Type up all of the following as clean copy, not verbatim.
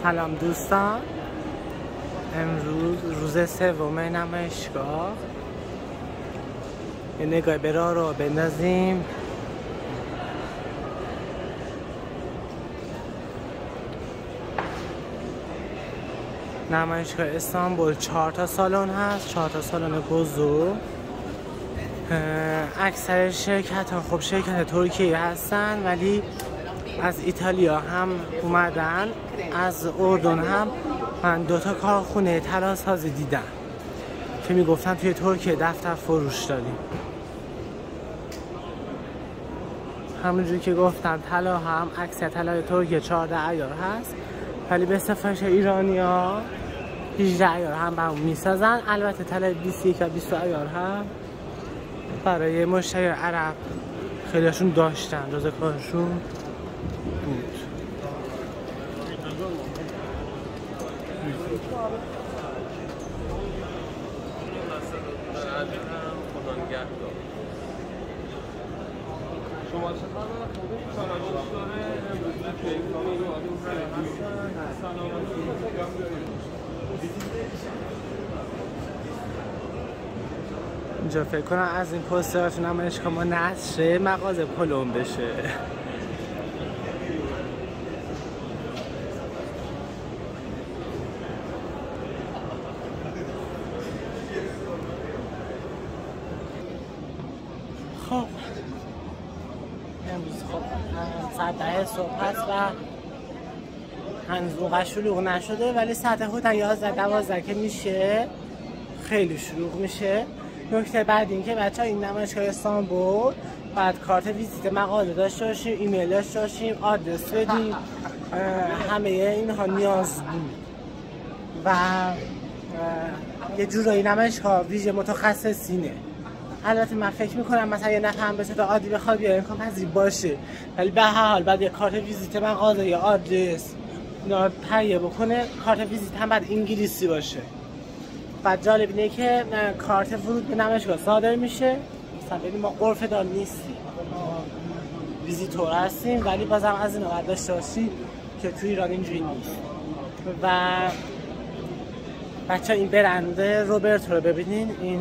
سلام دوستان، امروز روز سوم نمایشگاه. یه نگاه به راه رو بندازیم. نمایشگاه استانبول 4 تا سالن هست، 4 تا سالن بزرگ. اکثر شرکت ها خب شرکت ترکیه هستن، ولی از ایتالیا هم اومدن، از اردن هم. من 2 تا کارخونه طلاسازی دیدم که میگفتن توی ترکیه دفتر فروش داریم. همونجوری که گفتم طلا هم اکثر طلای ترکیه 14 عیار هست، ولی به سفارش ایرانیا 18 عیار هم برامون میسازن. البته طلای 21 و 20 عیار هم برای مشتری عرب خیلیشون داشتن، جز کارشون بود. اینجا فکر کنم از این پوسترات نمایشگاه ما نصر مغازه پلم بشه. خب امروز ساعت 10 صبح هست و هنوز اونقدر شلوغ نشده، ولی ساعت حدود 11-12 که میشه خیلی شلوغ میشه. نکته بعد این که بچه ها این نمایشگاه استانبول باید کارت ویزیت مقاله داشته باشیم، ایمیل داشته باشیم، آدرس بدیم، همه اینها نیاز بود و یه جورایی نمایشگاه ویژه متخصصینه. البته من فکر میکنم مثلا یه نفر هم به صورت عادی بخواد بیاره امکان پذیر باشه، ولی به هر حال بعد یه کارت ویزیت مقاله یا آدرس اینا تهیه بکنه. کارت ویزیت هم باید انگلیسی باشه. بعد جالب اینه که کارت ورود به نمایشگاه صادر میشه. مثلا ببین ما غرفه دار نیستیم، ویزیتور هستیم، ولی بازم از اینا باید داشته باشی که توی ایران اینجوری نیست. و بچه این برنده روبرتو رو ببینین، این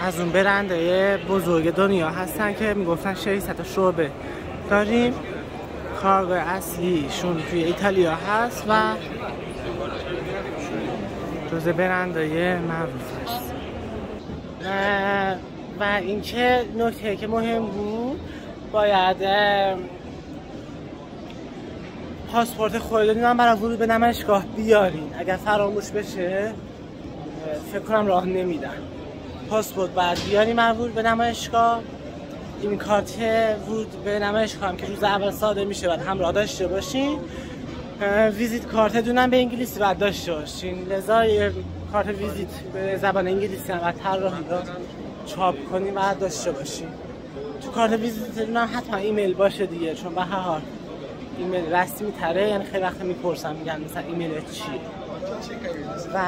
از اون برنده بزرگ دنیا هستن که میگفتن 600 تا شعبه داریم. کارگاه اصلیشون توی ایتالیا هست و جز برندهای معروف هست. و اینکه نکته که مهم بود، باید پاسپورت خودتون هم برای ورود به نمایشگاه بیارین. اگر فراموش بشه فکر کنم راه نمیدن. پاسپورت باید بیاریم برای ورود به نمایشگاه. این کارت ورود به نمایشگاه هم که روز اول صادر میشه باید همراه داشته باشین. ویزیت کارت دونم به انگلیسی باید داشته باشین، لذا کارت ویزیت به زبان انگلیسی هم باید طراحی رو چاپ کنیم باید داشته باشین. تو کارت ویزیت دونم حتما ایمیل باشه دیگه، چون به هر حال ایمیل رسمی تره. یعنی خیلی وقت میپرسم میگن مثلا ایمیل چیه. و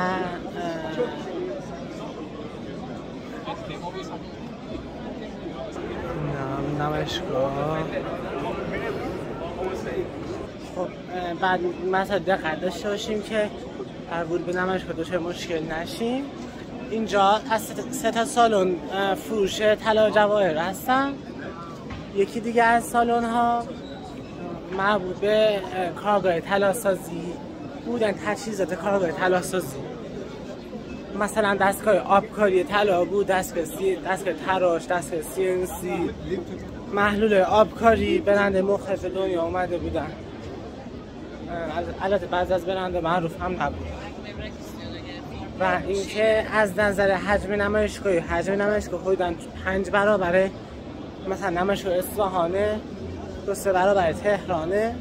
نمایشگاه خب بعد مثلا دقت داشته باشیم که هر ورود به نمایشگاه دچار مشکل نشیم. اینجا از 3 تا سالن فروش طلا و جواهر هستن. یکی دیگه از سالن ها مربوط به کارگاه طلاسازی بودن، تجهیزات کارگاه طلاسازی، مثلا دستگاه آبکاری طلا بود، دستگاه تراش، دستگاه CNC، محلول آبکاری. برند مختلف دنیا اومده بودن. البته بعضی از برند معروف هم نبود. و اینکه از نظر حجم نمایشگاه حدوداً 5 برابر مثلا نمایشگاه اصفهانه، 2-3 برابر تهرانه.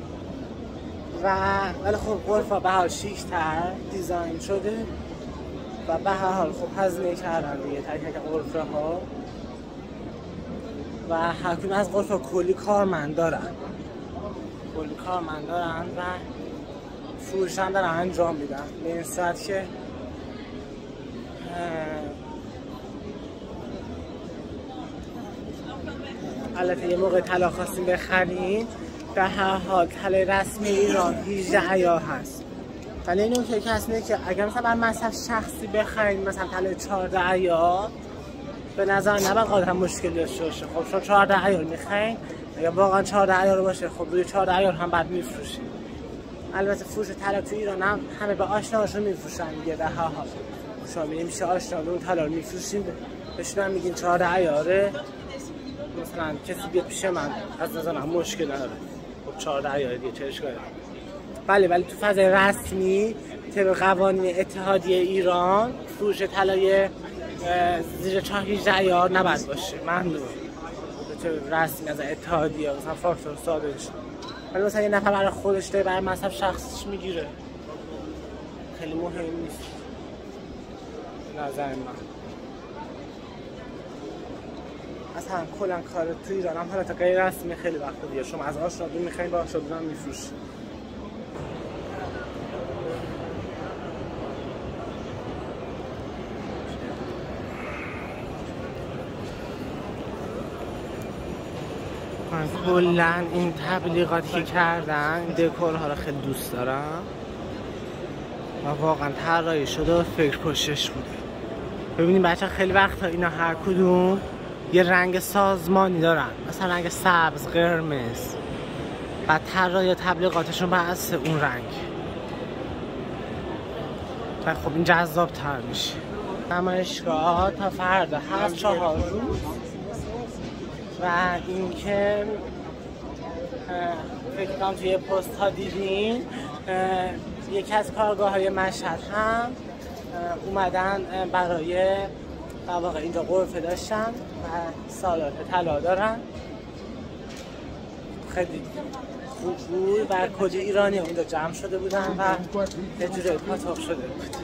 ولی خب غرفه به حال شیک‌تر دیزاین شده و به هر حال خب هزینه کردن دیگه تک غرفه ها. و هر کدوم از غرفه کلی کارمند دارن و فروش هم دارن انجام میدن. به این صورت که البته یه موقع طلا خواستیم بخریم در هر حال طلای رسمی ایران 18 عیار هست. ولی این نکته که هست اینه که اگر مثلا بر مصرف شخصی بخرید مثلا طلای 14 عیار به نظر نباید قادر مشکل داشته باشه. خب چون 14 عیار میخواین، اگر واقعا 14 عیار باشه خب روی 14 عیار هم بعد میفروشید. البته فروش طلا تو ایران هم همه به آشناشون میفروشن دیگه. در هر حال شما میشه آشنا اون طلا رو میفروشین، بهشون هم میگین 14 عیاره، مثلا کسی بیاد پیش من از نظرم مشکل نداره. خب 14 عیاره دیگه چه اشکالی داره؟ ولی تو فضای رسمی طبق قوانین اتحادیه ایران فروش طلای زیر 18 عیار نباید باشه، ممنوع. طبق رسمی از اتحادیه مثلا فاکتور صادر شد. ولی مثلا یه نفر برای خودش داره برای مصرف شخصیش میگیره، خیلی مهم نیست نظر من. اصلا کلا کار تو ایران هم حالت غیر رسمی خیلی وقت دیگه شما از آشنادون میخواین با آشنادون هم میفروشید. من کلا این تبلیغاتی که کردن این دکورها رو خیلی دوست دارم و واقعا طراحی شده و فکر پشتش بوده. ببینید بچه خیلی وقتا اینا هر کدوم یه رنگ سازمانی دارن، مثلا رنگ سبز، قرمز، بعد طراحی یا تبلیغاتشون بس اون رنگ و خب این جذاب تر میشه. نمایشگاه تا فردا هست 4 روز و اینکه فکر کنم توی پست ها دیدین یکی از کارگاه های مشهد هم اومدن برای در واقع اینجا غرفه داشتن و سالات طلا دارن. خیلی خوب بود و کد ایرانی اونجا جمع شده بودن و یه جوری پاتاق شده بود.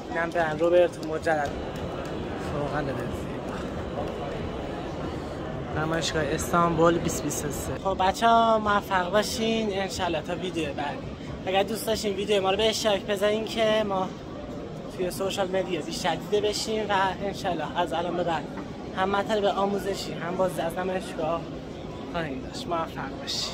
اینم برن روبرتو مجرد فوقا لذیذ. نمایشگاه استانبول 2023. خب بچه ها موفق باشین انشالله تا ویدیو بعدی. اگر دوست داشتین ویدیو ما رو به اشتراک بذارین که ما توی سوشال مدیا بیشتر دیده بشیم و انشالله از الان به بعد هم مطالب آموزشی هم بازی از نمایشگاه خواهیم داشت. موفق باشین.